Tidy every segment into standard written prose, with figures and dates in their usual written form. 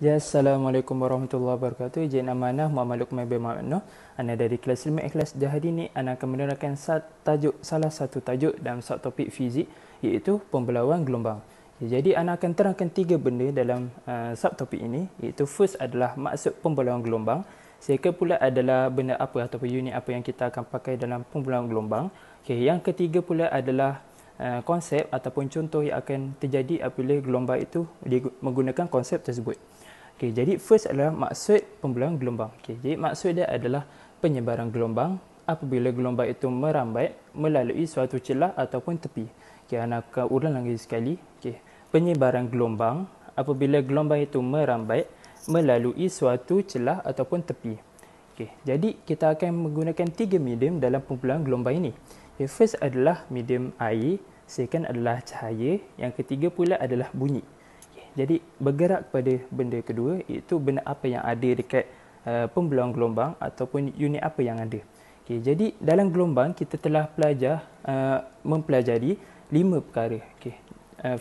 Ya, Assalamualaikum warahmatullahi wabarakatuh. Izin amanah Muhammad Luqman bin Muhammad. Ana dari kelas 5 ikhlas. Dan hari ini ana akan menerangkan salah satu tajuk dalam subtopik fizik, iaitu pembelauan gelombang. Jadi ana akan terangkan 3 benda dalam subtopik ini, iaitu first adalah maksud pembelauan gelombang, second pula adalah benda apa ataupun unit apa yang kita akan pakai dalam pembelauan gelombang. Yang ketiga pula adalah konsep ataupun contoh yang akan terjadi apabila gelombang itu menggunakan konsep tersebut. Jadi first adalah maksud pembelauan gelombang. Jadi maksud dia adalah penyebaran gelombang apabila gelombang itu merambat melalui suatu celah ataupun tepi. Ana akan ulang lagi sekali. Penyebaran gelombang apabila gelombang itu merambat melalui suatu celah ataupun tepi. Jadi kita akan menggunakan 3 medium dalam pembelauan gelombang ini. First adalah medium air, second adalah cahaya, yang ketiga pula adalah bunyi. Jadi bergerak pada benda kedua, iaitu benda apa yang ada dekat pembelauan gelombang ataupun unit apa yang ada. Jadi dalam gelombang kita telah mempelajari 5 perkara.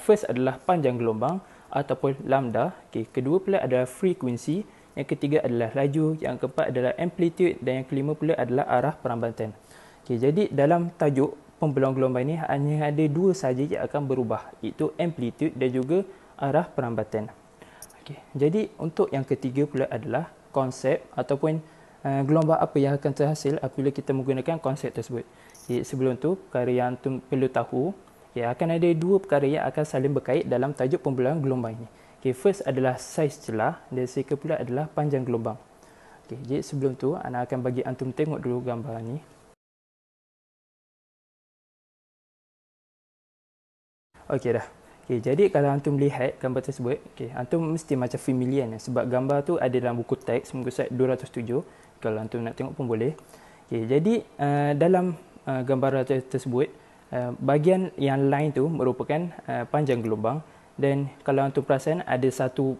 First adalah panjang gelombang ataupun lambda. Kedua pula adalah frekuensi. Yang ketiga adalah laju. Yang keempat adalah amplitude. Dan yang kelima pula adalah arah perambatan. Jadi dalam tajuk pembelauan gelombang ini hanya ada 2 sahaja yang akan berubah, iaitu amplitude dan juga arah perambatan. Jadi untuk yang ketiga pula adalah konsep ataupun gelombang apa yang akan terhasil apabila kita menggunakan konsep tersebut. Sebelum tu, perkara yang antum perlu tahu, akan ada 2 perkara yang akan saling berkait dalam tajuk pembelauan gelombang ini. First adalah saiz celah dan second pula adalah panjang gelombang. Jadi sebelum tu, ana akan bagi antum tengok dulu gambar ni. Okey dah. Jadi kalau antum lihat gambar tersebut, antum mesti macam familiar sebab gambar tu ada dalam buku teks muka surat 207. Kalau antum nak tengok pun boleh. Jadi dalam gambar tersebut, bahagian yang lain tu merupakan panjang gelombang, dan kalau antum perasan ada satu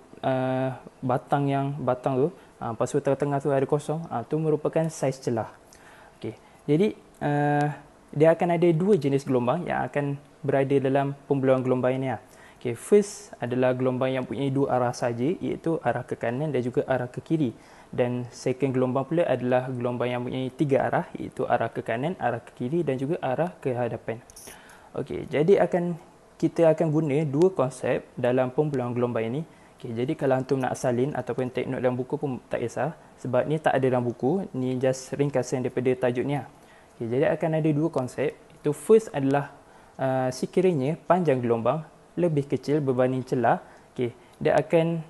batang tu, lepas tu tengah-tengah tu ada kosong, tu merupakan saiz celah. Jadi dia akan ada 2 jenis gelombang yang akan berada dalam pembelauan gelombang ini. First adalah gelombang yang punya 2 arah saja, iaitu arah ke kanan dan juga arah ke kiri. Dan second gelombang pula adalah gelombang yang punya 3 arah, iaitu arah ke kanan, arah ke kiri dan juga arah ke hadapan. Jadi kita akan guna 2 konsep dalam pembelauan gelombang ini. Jadi kalau antum nak salin ataupun take note dalam buku pun tak kisah, sebab ni tak ada dalam buku, ni just ringkasan daripada tajuk ni. Jadi akan ada 2 konsep. Itu first adalah sekiranya panjang gelombang lebih kecil berbanding celah, dia akan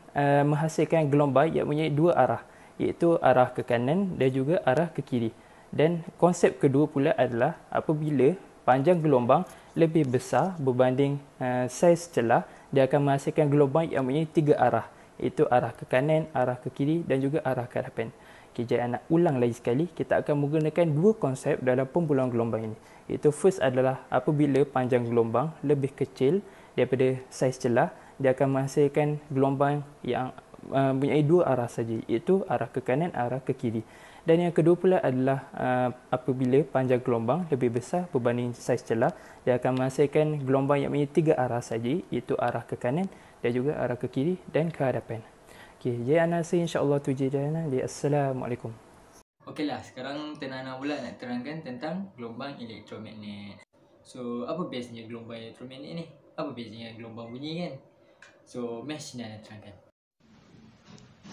menghasilkan gelombang yang mempunyai 2 arah, iaitu arah ke kanan dan juga arah ke kiri. Dan konsep kedua pula adalah apabila panjang gelombang lebih besar berbanding saiz celah, dia akan menghasilkan gelombang yang mempunyai 3 arah, iaitu arah ke kanan, arah ke kiri dan juga arah ke hadapan. Jadi nak ulang lagi sekali, kita akan menggunakan 2 konsep dalam pembelauan gelombang ini. Iaitu first adalah apabila panjang gelombang lebih kecil daripada saiz celah, dia akan menghasilkan gelombang yang mempunyai 2 arah saja, iaitu arah ke kanan, arah ke kiri. Dan yang kedua pula adalah apabila panjang gelombang lebih besar berbanding saiz celah, dia akan menghasilkan gelombang yang mempunyai 3 arah saja, iaitu arah ke kanan dan juga arah ke kiri dan ke hadapan. Jadi ana rasa insya-Allah tu je dah. Assalamualaikum. Okeylah, sekarang Tenana pula nak terangkan tentang gelombang elektromagnet. So, apa biasanya gelombang elektromagnet ni? Apa biasanya gelombang bunyi kan? So, Mesh nak terangkan.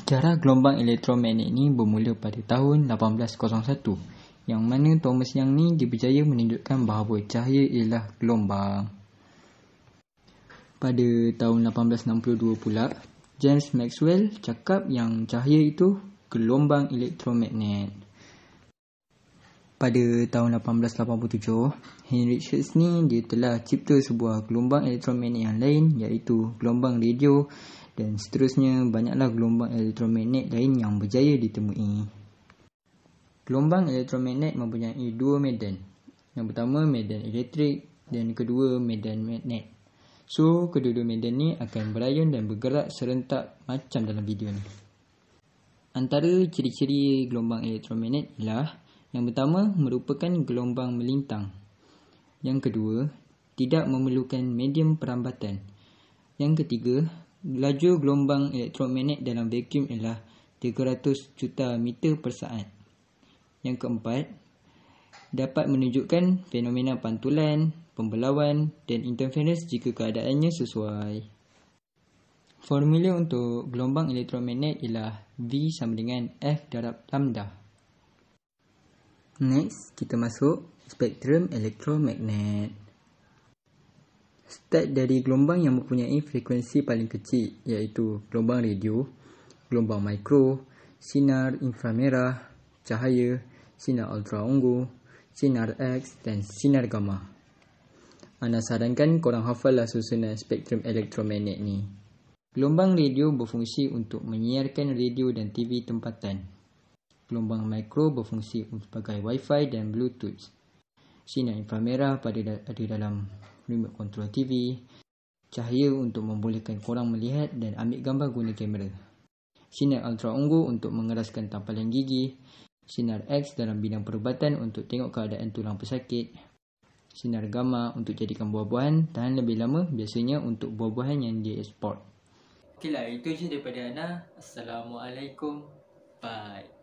Sejarah gelombang elektromagnet ni bermula pada tahun 1801, yang mana Thomas Young ni dia berjaya menunjukkan bahawa cahaya ialah gelombang. Pada tahun 1862 pula, James Maxwell cakap yang cahaya itu gelombang elektromagnet. Pada tahun 1887, Heinrich Hertz ni dia telah cipta sebuah gelombang elektromagnet yang lain, iaitu gelombang radio, dan seterusnya banyaklah gelombang elektromagnet lain yang berjaya ditemui. Gelombang elektromagnet mempunyai 2 medan. Yang pertama medan elektrik dan kedua medan magnet. So, kedua-dua medan ni akan berayun dan bergerak serentak macam dalam video ni. Antara ciri-ciri gelombang elektromagnet ialah yang pertama merupakan gelombang melintang. Yang kedua, tidak memerlukan medium perambatan. Yang ketiga, Laju gelombang elektromagnet dalam vacuum ialah 300 juta meter per saat. Yang keempat, dapat menunjukkan fenomena pantulan, pembelauan dan interference jika keadaannya sesuai. Formula untuk gelombang elektromagnet ialah V sama dengan F darab lambda. Next, kita masuk spektrum elektromagnet. Start dari gelombang yang mempunyai frekuensi paling kecil, iaitu gelombang radio, gelombang mikro, sinar inframerah, cahaya, sinar ultraungu, sinar X dan sinar gamma. Ana sarankan korang hafallah susunan spektrum elektromagnet ni. Gelombang radio berfungsi untuk menyiarkan radio dan TV tempatan. Gelombang mikro berfungsi sebagai Wi-Fi dan Bluetooth. Sinar inframerah ada dalam remote control TV. Cahaya untuk membolehkan korang melihat dan ambil gambar guna kamera. Sinar ultraungu untuk mengeraskan tampalan gigi. Sinar X dalam bidang perubatan untuk tengok keadaan tulang pesakit. Sinar gamma untuk jadikan buah-buahan tahan lebih lama, biasanya untuk buah-buahan yang dieksport. Okeylah, itu je daripada Ana. Assalamualaikum. Bye.